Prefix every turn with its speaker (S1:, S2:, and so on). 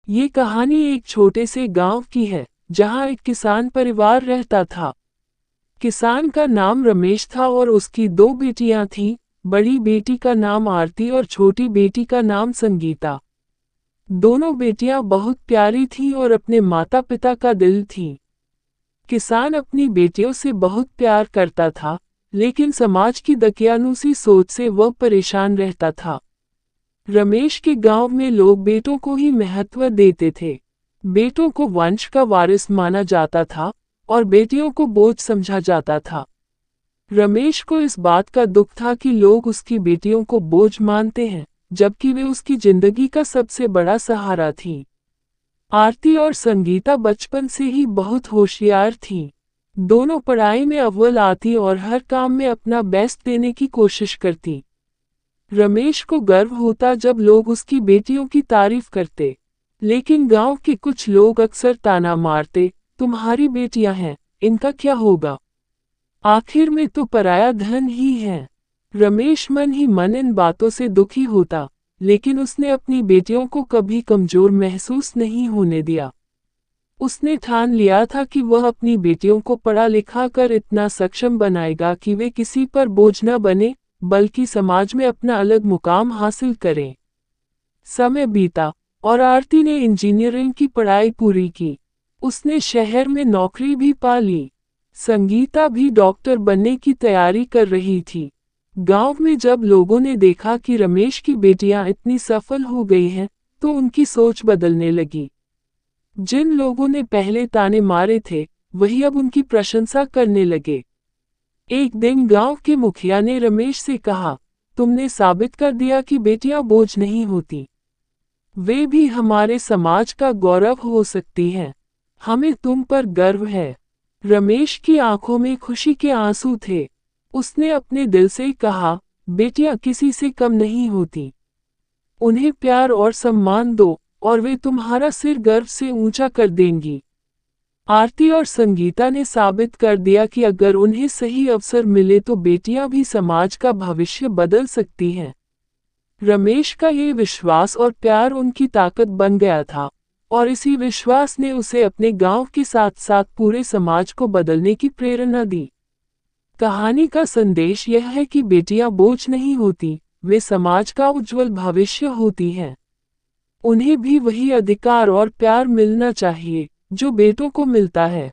S1: ये कहानी एक छोटे से गांव की है, जहां एक किसान परिवार रहता था। किसान का नाम रमेश था और उसकी दो बेटियां थीं। बड़ी बेटी का नाम आरती और छोटी बेटी का नाम संगीता। दोनों बेटियां बहुत प्यारी थीं और अपने माता पिता का दिल थीं। किसान अपनी बेटियों से बहुत प्यार करता था, लेकिन समाज की दकियानूसी सोच से वह परेशान रहता था। रमेश के गांव में लोग बेटों को ही महत्व देते थे। बेटों को वंश का वारिस माना जाता था और बेटियों को बोझ समझा जाता था। रमेश को इस बात का दुख था कि लोग उसकी बेटियों को बोझ मानते हैं, जबकि वे उसकी जिंदगी का सबसे बड़ा सहारा थीं। आरती और संगीता बचपन से ही बहुत होशियार थीं। दोनों पढ़ाई में अव्वल आती और हर काम में अपना बेस्ट देने की कोशिश करती। रमेश को गर्व होता जब लोग उसकी बेटियों की तारीफ करते, लेकिन गांव के कुछ लोग अक्सर ताना मारते, तुम्हारी बेटियां हैं, इनका क्या होगा? आखिर में तो पराया धन ही है। रमेश मन ही मन इन बातों से दुखी होता, लेकिन उसने अपनी बेटियों को कभी कमजोर महसूस नहीं होने दिया। उसने ठान लिया था कि वह अपनी बेटियों को पढ़ा लिखा कर इतना सक्षम बनाएगा कि वे किसी पर बोझ न बने, बल्कि समाज में अपना अलग मुकाम हासिल करें। समय बीता और आरती ने इंजीनियरिंग की पढ़ाई पूरी की। उसने शहर में नौकरी भी पा ली। संगीता भी डॉक्टर बनने की तैयारी कर रही थी। गांव में जब लोगों ने देखा कि रमेश की बेटियां इतनी सफल हो गई हैं, तो उनकी सोच बदलने लगी। जिन लोगों ने पहले ताने मारे थे, वही अब उनकी प्रशंसा करने लगे। एक दिन गांव के मुखिया ने रमेश से कहा, तुमने साबित कर दिया कि बेटियां बोझ नहीं होती। वे भी हमारे समाज का गौरव हो सकती हैं। हमें तुम पर गर्व है। रमेश की आंखों में खुशी के आंसू थे। उसने अपने दिल से कहा, बेटियां किसी से कम नहीं होती। उन्हें प्यार और सम्मान दो, और वे तुम्हारा सिर गर्व से ऊंचा कर देंगी। आरती और संगीता ने साबित कर दिया कि अगर उन्हें सही अवसर मिले तो बेटियां भी समाज का भविष्य बदल सकती हैं। रमेश का ये विश्वास और प्यार उनकी ताकत बन गया था, और इसी विश्वास ने उसे अपने गांव के साथ साथ पूरे समाज को बदलने की प्रेरणा दी। कहानी का संदेश यह है कि बेटियां बोझ नहीं होती, वे समाज का उज्जवल भविष्य होती हैं। उन्हें भी वही अधिकार और प्यार मिलना चाहिए जो बेटों को मिलता है।